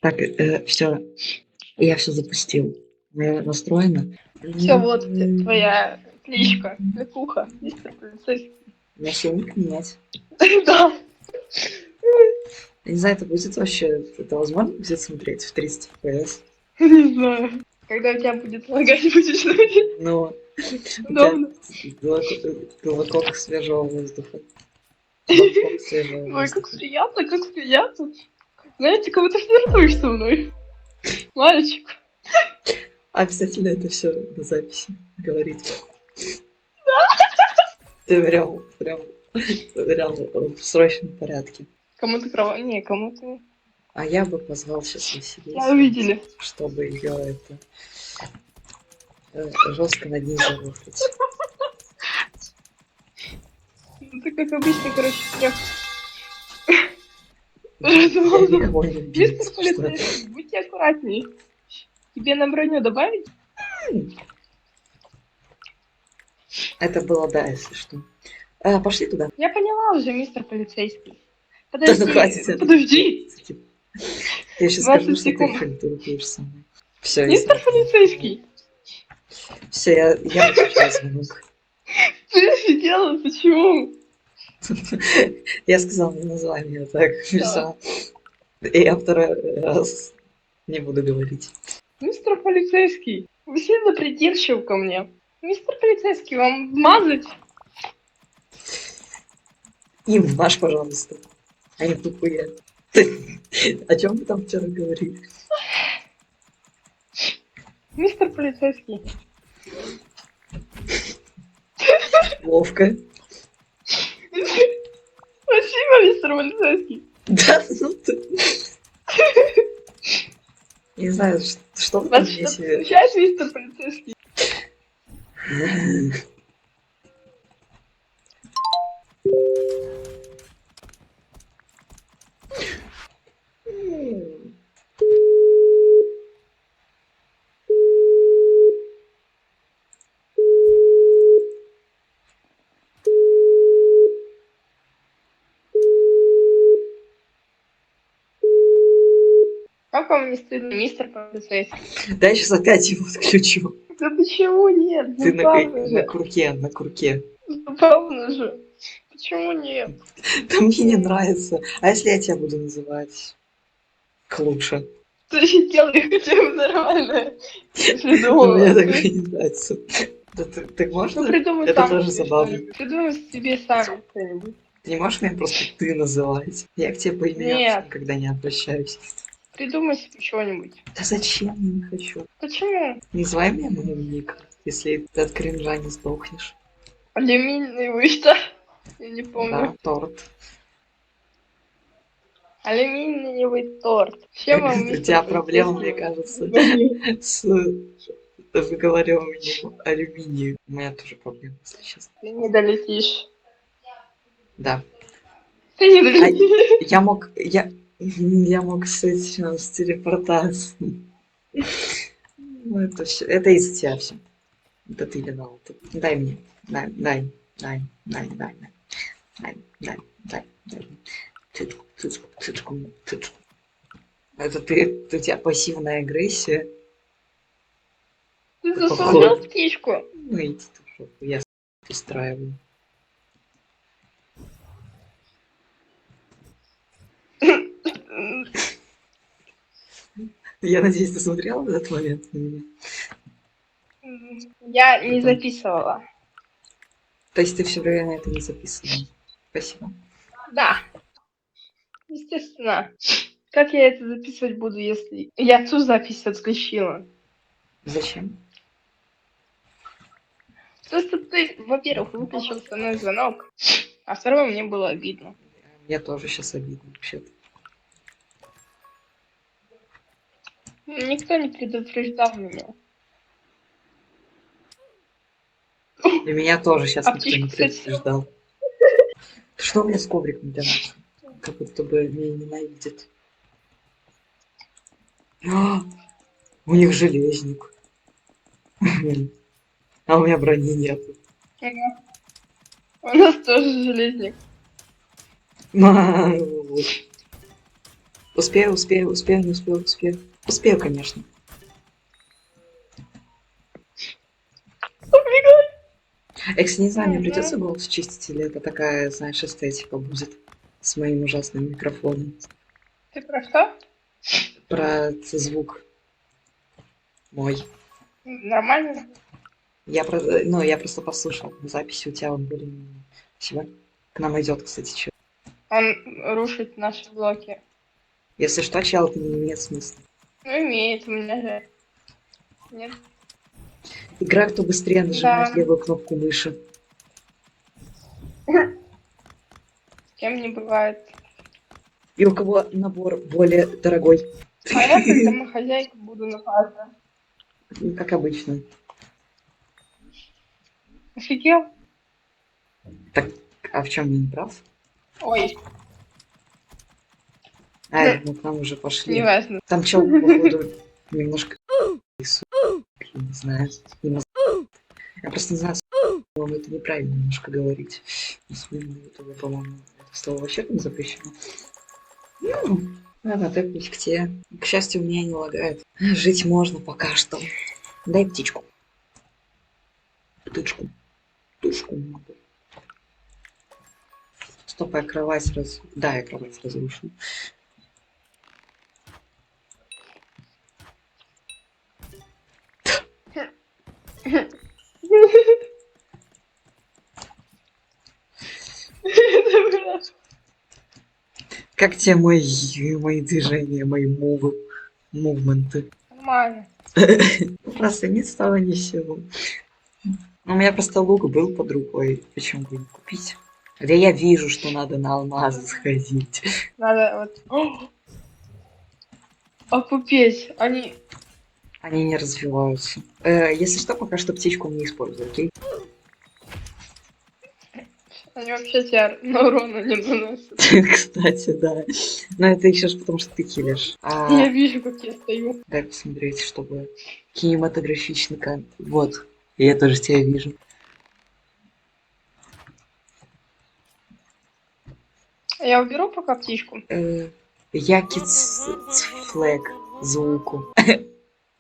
Так, все, я все запустил. Настроено. Все, вот твоя кличка, Кликуха, мистер полицейский. Насильник менять. Да. Я не знаю, это будет вообще, это возможно будет смотреть в 30 FPS? Не знаю. Когда у тебя будет лагать, будешь смотреть. Но Удобно. глоток свежего воздуха. Глоток свежего Ой, как воздуха. приятно, как приятно. Знаете, как будто флиртуешь со мной. Мальчик. Обязательно это все на записи говорить. Ты прям в срочном порядке. Кому ты права? Не, кому ты... А я бы позвал сейчас Я увидели. чтобы ее жестко над ней заруфить. Ну ты как обычно, короче, всех. Я никого не убил. Мистер полицейский, будьте аккуратней. Тебе на броню добавить? Это было, да, если что. Пошли туда. Я поняла уже, мистер полицейский. Да ну хватит. Подожди. Я сейчас 20 скажу, что ты секунд. флиртуешь со мной. Все, Мистер полицейский. Все, я выключаю звонок. Ты офигела, почему? Я сказал, не называй меня так. Все. И я второй раз не буду говорить. Мистер полицейский, вы сильно придирчив ко мне. Мистер полицейский, вам вмазать? Им вмажь, пожалуйста. Они тупые. О чем вы там вчера говорили? Мистер полицейский. Ловко. Спасибо, мистер полицейский. Да, ну ты. Не знаю, что вы там Вас мне что-то себе... смущает, мистер полицейский? Как вам не стыдно, мистер полицейский? Да, я сейчас опять его отключу. Да почему нет? Ты Забавно на же. курке. Забавно же. Почему нет? Да мне не нравится. А если я тебя буду называть лучше? Ты делай хотя бы нормально. Если Мне думала. так не нравится. Да ты можешь? Ну придумай Это сам тоже себе забавно. что-нибудь. Придумай себе сам что-нибудь. Ты не можешь меня просто ты называть? Я к тебе по имени Нет. никогда не обращаюсь. Придумай себе что-нибудь. Да зачем? Я не хочу. Почему? Не называй меня моим ником, если ты от кринжа не сдохнешь. Алюминиевый вы что? Я не Да, помню. торт. Алюминиевый торт. Чем вам У мистер тебя проблема, полицейский мне кажется, говорит? с выговариванием алюминия. У меня тоже проблема, если честно. Ты не долетишь. Да. Ты не долетишь. Я мог с этим, с телепортацией. Ну, это все. Это из-за тебя все. Это ты виноват. Дай мне. Дай. Цицку. Это у тебя пассивная агрессия. Ты Походу. заслужил птичку. Ну иди ты в жопу, я устраиваю. Я надеюсь, ты смотрела в этот момент на меня? Я не записывала. То есть ты все время это не записывала? Спасибо. Да. Естественно. Как я это записывать буду, если... Я ту запись отключила. Зачем? Просто ты, во-первых, выключил со мной звонок, а второе, мне было обидно. Мне тоже сейчас обидно вообще-то. Никто не предупреждал меня. И меня тоже сейчас никто не Аптечку, кстати. предупреждал. Что у меня с ковриком делать? Как будто бы меня ненавидят. У них железник. А у меня брони нет. У нас тоже железник. Успею, успею, успею, не успею, успею. Успею, конечно. Экс, не знаю, мне придется Мгм. голос чистить, или это такая, знаешь, эстетика будет с моим ужасным микрофоном. Ты про что? Про звук мой. Нормально? Я просто послушал записи у тебя, он были... Спасибо. К нам идет, кстати, чел. Он рушит наши блоки. Если что, чел, это не имеет смысла. Ну, имеет, у меня же. Нет? Игра, кто быстрее Да. нажимает левую кнопку мыши. С кем не бывает. И у кого набор более дорогой. А я как домохозяйка буду наказана. Как обычно. Офигел? Так, а в чем я не прав? Ой, А, я думал, к нам уже пошли. неважно. Там чел, походу, немножко... Не знаю. Я просто не знаю, по-моему, это неправильно немножко говорить. На своем ютубе, по-моему, это слово вообще там запрещено. Ну, ладно, так пусть к тебе. К счастью, у меня не лагает. Жить можно пока что. Дай птичку. Птичку. Птичку могу. Стоп, я кровать раз... Да, я кровать разрушу. Как тебе мои движения, мои мувменты? Нормально. Просто нет стало ни сего. У меня просто лук был под рукой. Почему бы не купить? Да я вижу, что надо на алмазы сходить. Надо вот... Окупеть. Они... Они не развиваются. Если что, пока что птичку не использую, окей? Они вообще тебя на урона не наносят. Кстати, да. Но это еще ж потому, что ты киллишь. Я вижу, как я стою. Дай посмотреть, чтобы кинематографичный контент. Вот. Я тоже тебя вижу. Я уберу пока птичку. Якиц флэг звуку.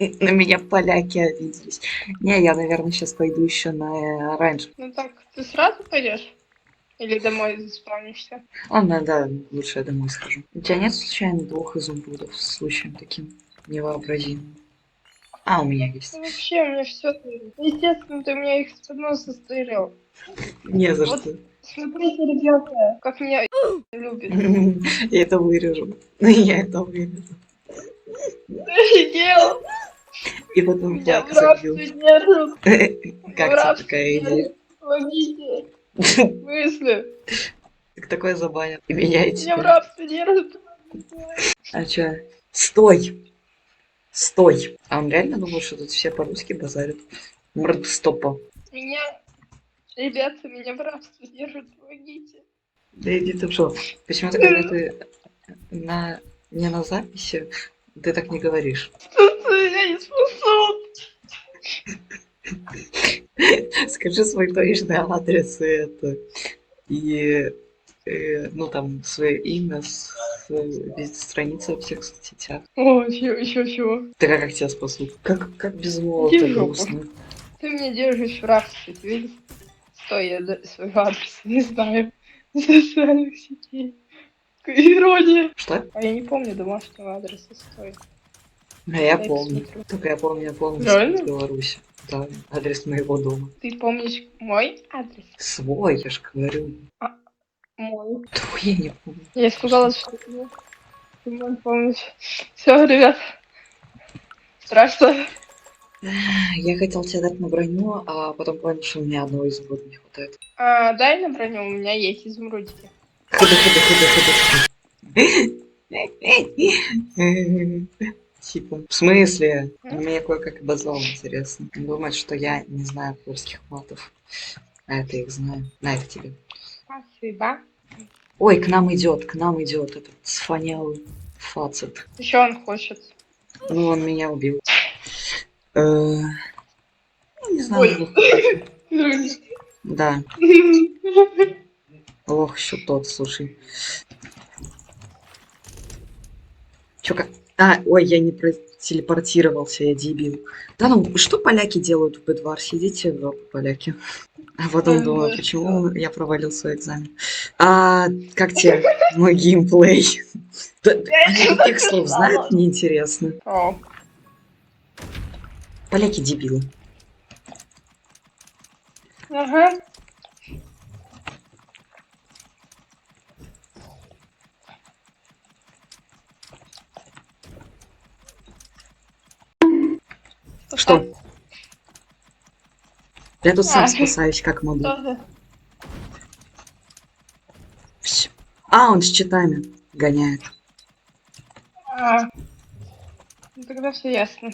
На меня поляки обиделись. Не, я, наверное, сейчас пойду еще на оранж. Ну так, ты сразу пойдешь? Или домой заспавнишься? Ладно, да, лучше я домой схожу. У тебя нет случайно 2 изумрудов с случаем таким невообразимым? А, у меня есть. Ну, вообще, у меня все. Естественно, ты меня их с носа стырил. Не за Вот. что. Смотрите, ребята, как меня любит. Я это вырежу. Я это вырежу. Офигел! И потом Меня флаг в рабстве забью. держат. В Как тебе рабстве такая идея? держат. Помогите. В смысле? Так такое забанят. И меня, и Меня в тебя. рабстве держат. А чё? Стой! Стой! А он реально думал, что тут все по-русски базарят? Мрдстопа. Меня... Ребята, меня в рабстве держат. Помогите. Да иди ты в жопу. Почему-то, когда ты не на записи, ты так не говоришь. Я не способна. Скажи свой точный адрес и это. И ну там свое имя, страница во всех соцсетях. О, чего? Так а как тебя спасут? Как без Иди золота в жопу. грустно. Ты меня держишь в рабстве, ты видишь? Стой, я своего адреса не знаю. Социальных сетей. Какая ирония. Что? А я не помню домашнего адреса, стой. А я Дай помню. посмотрю. Только я помню полностью Реально? из Беларуси. Да, адрес моего дома. Ты помнишь мой адрес? Свой, я ж говорю. Мой. Твой я не помню. Я сказала, что ты мой помнишь. Все, ребят. Страшно. Я хотел тебе дать на броню, а потом понял, что у меня одного изумруда не хватает. Дай на броню, у меня есть изумрудики. Ходы. Типа, в смысле? У меня кое-как обозвал, интересно. Он думает, что я не знаю польских матов. А это их знаю. На это тебе. Спасибо. Ой, к нам идет этот сфанялый фацет. Еще он хочет. Ну, он меня убил. Ну, не знаю, Ой. лох. Да, лох еще тот, слушай. Чё как? А, ой, я не телепортировался, я дебил. Да ну, что поляки делают в Бедварсе? Идите в жопу, поляки. А потом думаю, За почему я провалил свой экзамен. А как тебе мой геймплей? Я Они что таких так слов знают, устала. мне интересно. О, Поляки дебилы. ага. Что? Я тут сам А, спасаюсь, как могу. тоже. А, он с читами гоняет. А, ну тогда все ясно.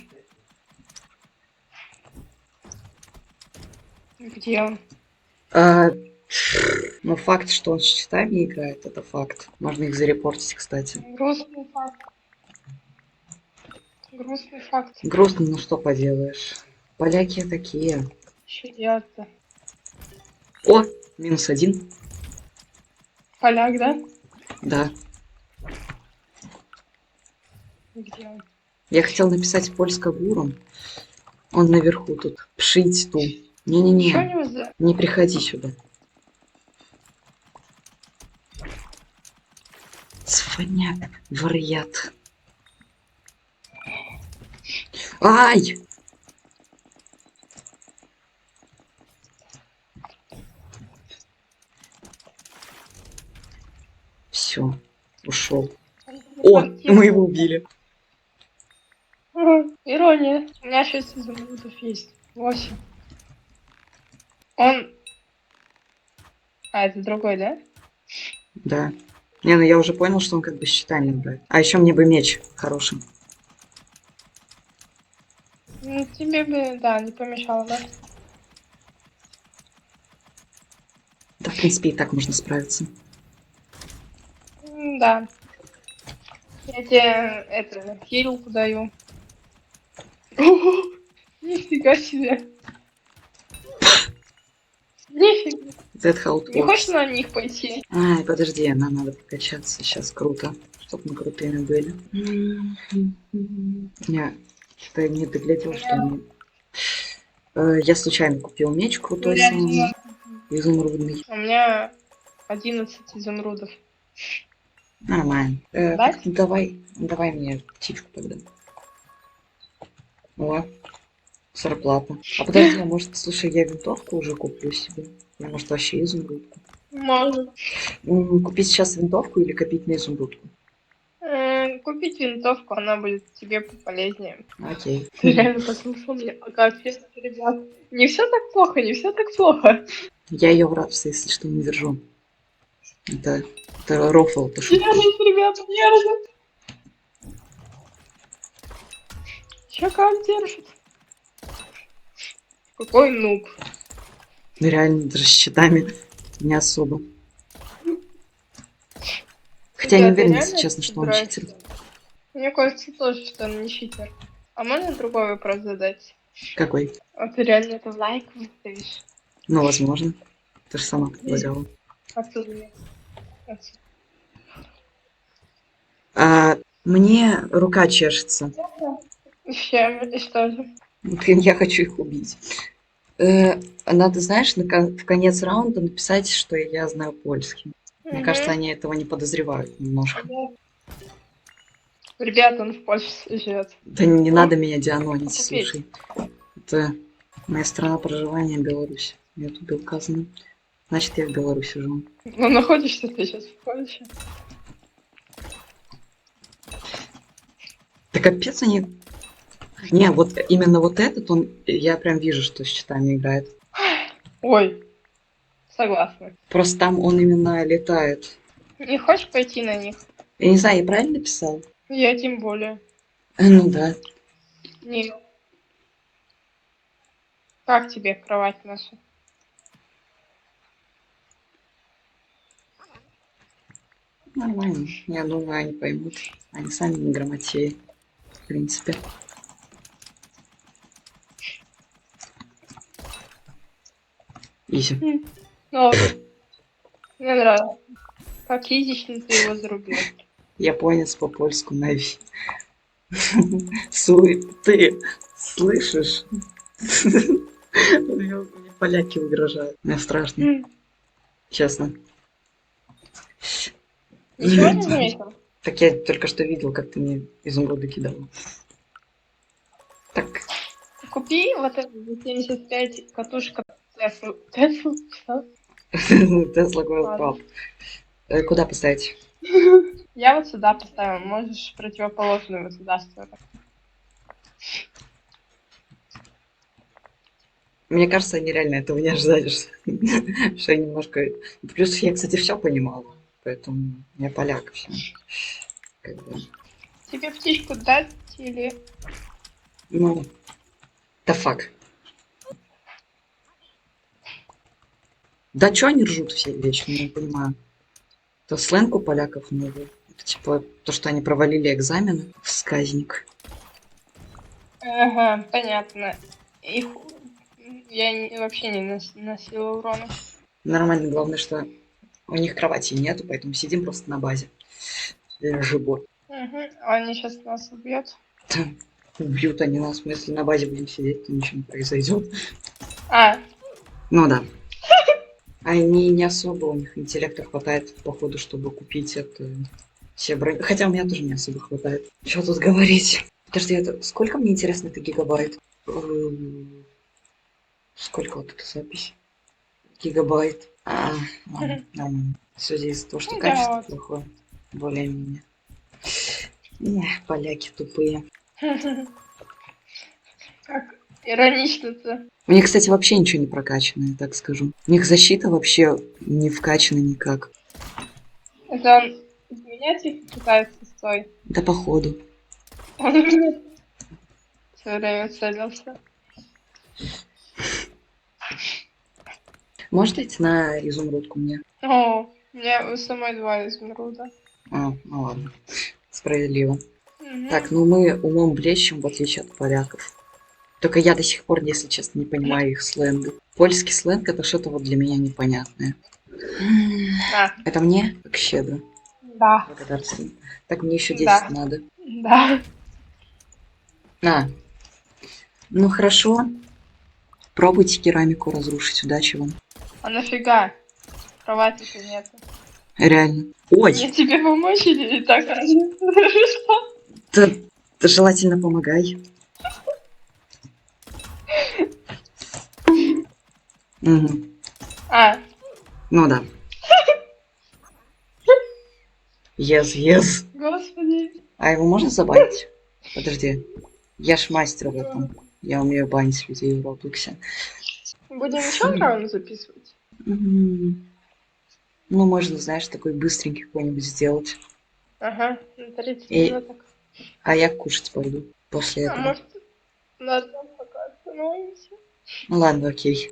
Где он? А, ну, факт, что он с читами играет, это факт. Можно их зарепортить, кстати. Грустный факт. Грустный факт. Грустно, но что поделаешь. Поляки такие. Что делать-то? О, -1. Поляк, да? Да. Где он? Я хотел написать польско-гуру. Он наверху тут. Пшить ту. Что у Не-не-не, него за... не приходи сюда. Свиняк, варьят. Ай! Все, ушел. О, мы его убили. Ирония. У меня 6 изумрудов есть. 8. Он... А, это другой, да? Да. Не, ну я уже понял, что он как бы с щитами играет. А еще мне бы меч хороший. Ну, тебе бы, да, не помешало, да? Да, в принципе, и так можно справиться. Да. Я тебе это, хилку даю. Нифига себе. Нифига. That how it Не хочешь works. на них пойти? Ай, подожди, нам надо прокачаться. Сейчас круто. Чтоб мы крутыми были. Не, что-то я не доглядел, что они... Я случайно купил меч крутой самый, изумрудный. У меня 11 изумрудов. Нормально. Да? Давай мне птичку тогда. О, зарплата. А подожди, а может, слушай, я винтовку уже куплю себе? Я, может, вообще изумрудку? Может. Купить сейчас винтовку или копить на изумрудку? Купить винтовку, она будет тебе полезнее. Окей. Ты реально послушал меня? Капец, ребят. Не все так плохо, не все так плохо. Я ее в рабстве, если что, не держу. Это рофл, это шутка. Держит, ребята, держит. Чё как держит? Какой нуб. Ну, реально, даже с щитами не особо. Хотя я не Ребята, уверен, реально если честно, что он собираюсь? читер. Мне кажется тоже, что он не читер. А можно другой вопрос задать? Какой? А ты реально это в лайк выставишь? Ну, возможно. Ты же сама предлагала. Отсюда нет. Отсюда. Мне рука чешется. И чем? И что же? Блин, я хочу их убить. Надо, знаешь, в конец раунда написать, что я знаю польский. Мне кажется, они этого не подозревают немножко. Ребята, он в Польше живет. Да не надо меня дианонить, Купить. слушай. Это моя страна проживания Беларусь. Я тут указано. Значит, я в Беларуси живу. Ну, находишься ты сейчас в Польше. Да капец они... Не, вот именно вот этот, я прям вижу, что с щитами играет. Ой, согласна. Просто там он именно летает. Не хочешь пойти на них? Я не знаю, я правильно писал? Я тем более. Ну да. Не. Как тебе кровать наша? Нормально. Я думаю, они поймут. Они сами не грамотеи. В принципе. Изи. Ну, мне нравится. Как изично ты его зарубил. Японец по-польску Нави. Ты слышишь? Мне поляки угрожают. Мне страшно, честно. Ничего не заметил? Так я только что видел, как ты мне изумруды кидал. Так, Купи вот эту за 75 катушка Теслу. Теслу? Что? Тесла Coil Ладно. Prop. Куда поставить? Я вот сюда поставила. Можешь противоположную вот сюда ставить. Мне кажется, они реально этого не ожидали, что я немножко... Плюс я, кстати, все понимал, поэтому я поляк все. Как бы. Тебе птичку дать или... Ну, да фак. Да чё они ржут все вечно, я не понимаю. Это сленг у поляков новый. Это типа то, что они провалили экзамен в сказник. Ага, понятно. Их... вообще не носила урона. Нормально, главное, что у них кровати нету, поэтому сидим просто на базе. Жибот. Угу. Они сейчас нас убьют. Убьют они нас, мы если на базе будем сидеть, то ничего не произойдет. А, Ну да. Они не особо, у них интеллекта хватает, походу, чтобы купить это все брони. Хотя у меня тоже не особо хватает. Что тут говорить? Подожди, это сколько мне интересно это гигабайт? Сколько вот эта запись? Гигабайт. Ладно, нормально. Судя из того, что ну качество да, вот. плохое. Более-менее. Эх, поляки тупые. Как иронично-то. У них, кстати, вообще ничего не прокачано, я так скажу. У них защита вообще не вкачана никак. Это он изменять их пытается, стой. Да походу. Он в меня все время целился. Может идти на изумрудку мне? О, у меня у самой 2 изумруда. Ну ладно. Справедливо. Мгм. Так, ну мы умом блещем, в отличие от поляков. Только я до сих пор, если честно, не понимаю их сленга. Польский сленг это что-то вот для меня непонятное. А, Это мне? Как щедро. да, Благодарствую. Так, мне еще 10 да, надо. да. На. Ну хорошо. Пробуйте керамику разрушить. Удачи вам. А нафига? Кровати-то нет. Реально. Ой! Мне тебе помочь или так? Что? Ты желательно помогай. Угу. А, Ну да. Yes. господи. А его можно забанить? Подожди. Я ж мастер в этом. Я умею банить людей в Роблоксе. Будем еще раунд записывать? Ну, можно, знаешь, такой быстренький какой-нибудь сделать. Ага, на 30 И- минуток. А я кушать пойду после А этого. может, на одном пока остановимся? Ну ладно, окей.